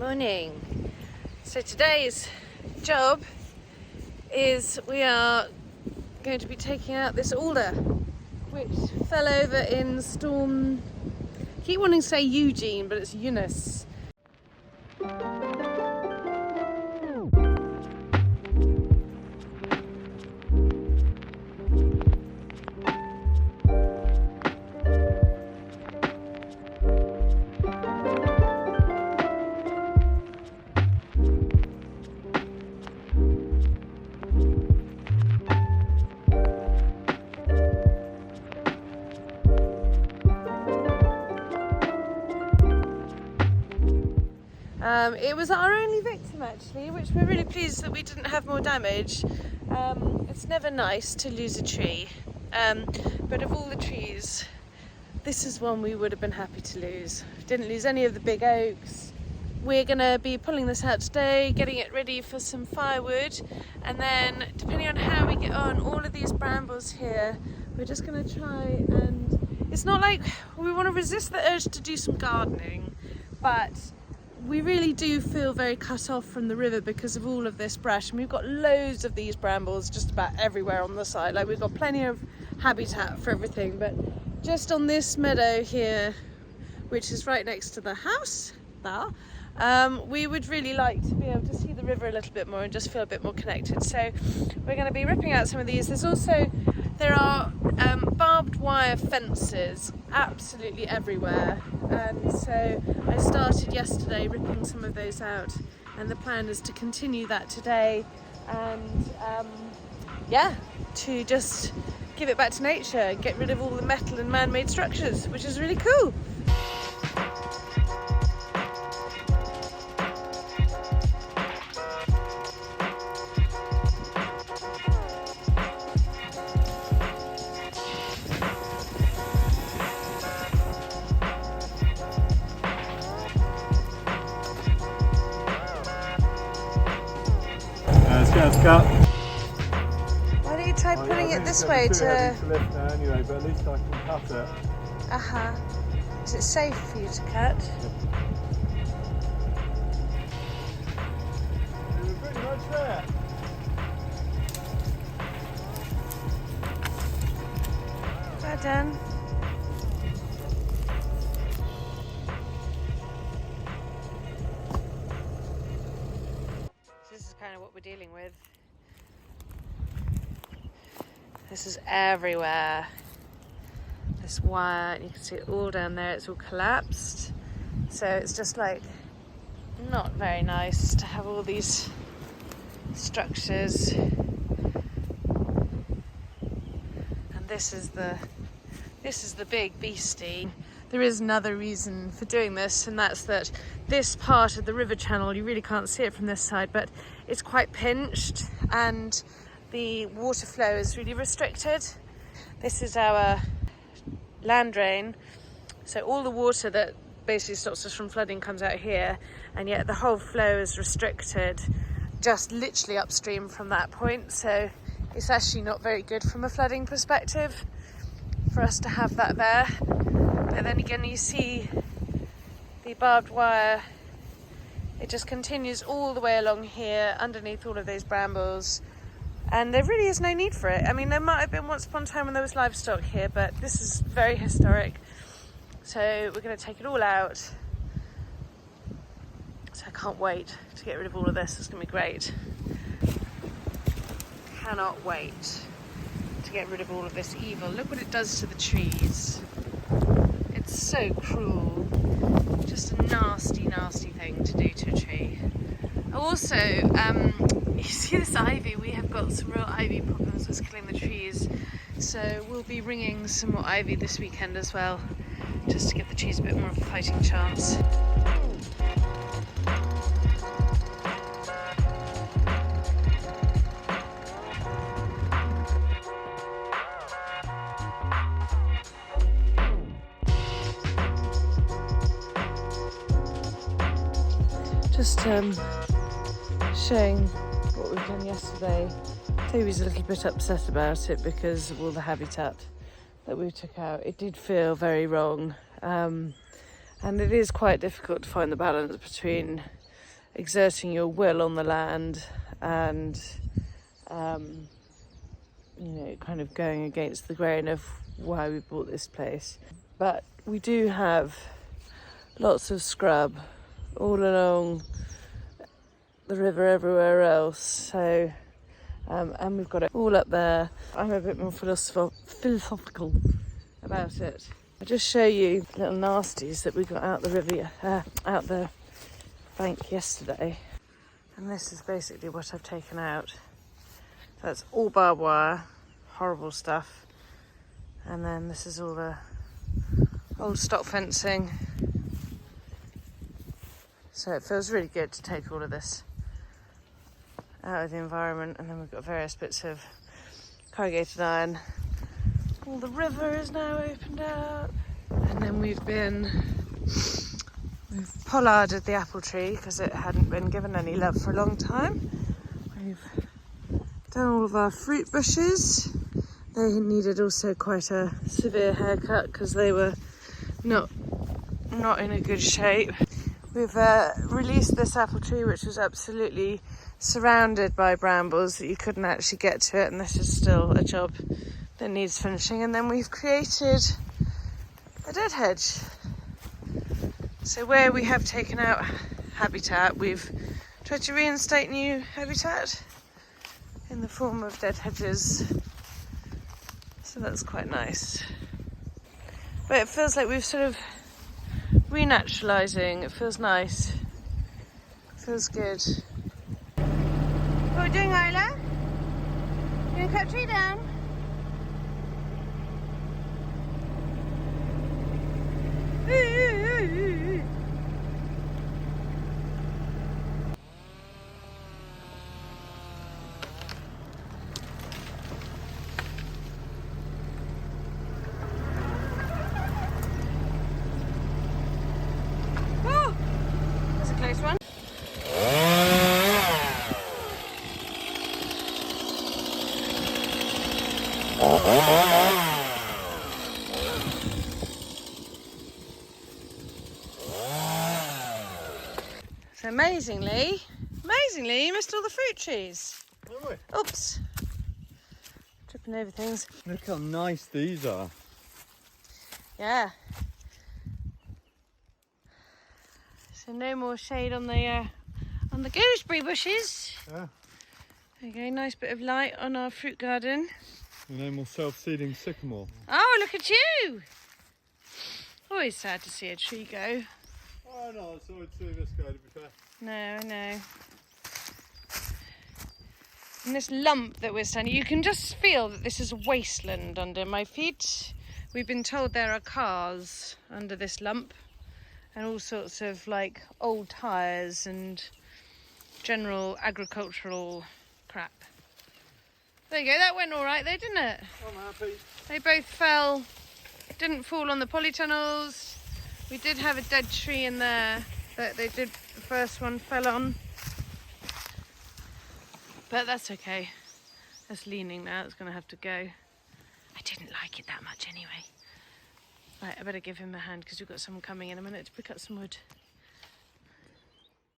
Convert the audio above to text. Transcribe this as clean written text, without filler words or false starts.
Morning. So today's job is we are going to be taking out this alder which fell over in Storm, I keep wanting to say Eugene, but it's Eunice. It was our only victim actually, which we're really pleased that we didn't have more damage. It's never nice to lose a tree, but of all the trees, this is one we would have been happy to lose. We didn't lose any of the big oaks. We're going to be pulling this out today, getting it ready for some firewood, and then depending on how we get on, all of these brambles here, we're just going to try and... It's not like we want to resist the urge to do some gardening, but we really do feel very cut off from the river because of all of this brush, and we've got loads of these brambles just about everywhere on the side. Like, we've got plenty of habitat for everything, but just on this meadow here, which is right next to the house we would really like to be able to see the river a little bit more and just feel a bit more connected. So we're going to be ripping out some of these. There are barbed wire fences absolutely everywhere, and so I started yesterday ripping some of those out, and the plan is to continue that today and to just give it back to nature and get rid of all the metal and man-made structures, which is really cool. Cut. Why don't you try putting it this way to lift now anyway, but at least I can cut it. Is it safe for you to cut? We're pretty much there. Well done. This is kind of what we're dealing with. This is everywhere. This wire, you can see it all down there, it's all collapsed. So it's just like not very nice to have all these structures. And this is the big beastie. There is another reason for doing this, and that's that this part of the river channel, you really can't see it from this side, but it's quite pinched and the water flow is really restricted. This is our land drain, so all the water that basically stops us from flooding comes out here, and yet the whole flow is restricted just literally upstream from that point. So it's actually not very good from a flooding perspective for us to have that there. But then again, you see the barbed wire, it just continues all the way along here underneath all of those brambles, and there really is no need for it. I mean, there might have been once upon a time when there was livestock here, but this is very historic, so we're going to take it all out. So I can't wait to get rid of all of this. It's going to be great. Cannot wait to get rid of all of this evil. Look what it does to the trees. It's so cruel. Just a nasty, nasty thing to do to a tree. Also, you see this ivy? We have got some real ivy problems that's killing the trees. So we'll be ringing some more ivy this weekend as well, just to give the trees a bit more of a fighting chance. Just showing what we've done yesterday. Toby's a little bit upset about it because of all the habitat that we took out. It did feel very wrong, and it is quite difficult to find the balance between exerting your will on the land and kind of going against the grain of why we bought this place. But we do have lots of scrub all along the river everywhere else, so and we've got it all up there. I'm a bit more philosophical about it. I'll just show you little nasties that we got out the river, out the bank yesterday. And this is basically what I've taken out. So that's all barbed wire, horrible stuff. And then this is all the old stock fencing. So it feels really good to take all of this out of the environment. And then we've got various bits of corrugated iron. All the river is now opened up. And then we've pollarded the apple tree because it hadn't been given any love for a long time. We've done all of our fruit bushes. They needed also quite a severe haircut because they were not in a good shape. We've released this apple tree, which was absolutely surrounded by brambles that you couldn't actually get to it, and this is still a job that needs finishing. And then we've created a dead hedge. So where we have taken out habitat, we've tried to reinstate new habitat in the form of dead hedges. So that's quite nice. But it feels like we've sort of renaturalising. It feels nice. It feels good. What are we doing, Isla? You gonna cut a tree down? That's a close one. So amazingly, you missed all the fruit trees. Oh, Oops. Tripping over things. look how nice these are. Yeah. So no more shade on the gooseberry bushes. Yeah. There you go, nice bit of light on our fruit garden. No more self-seeding sycamore. Oh, look at you! Always sad to see a tree go. Oh no, I saw it too, this guy, to be fair. No, I know. And this lump that we're standing, you can just feel that this is a wasteland under my feet. We've been told there are cars under this lump and all sorts of like old tyres and general agricultural crap. There you go, that went all right though, didn't it? I'm happy. They both didn't fall on the polytunnels. We did have a dead tree in there that the first one fell on. But that's okay. That's leaning now, it's gonna have to go. I didn't like it that much anyway. Right, I better give him a hand because we've got someone coming in a minute to pick up some wood.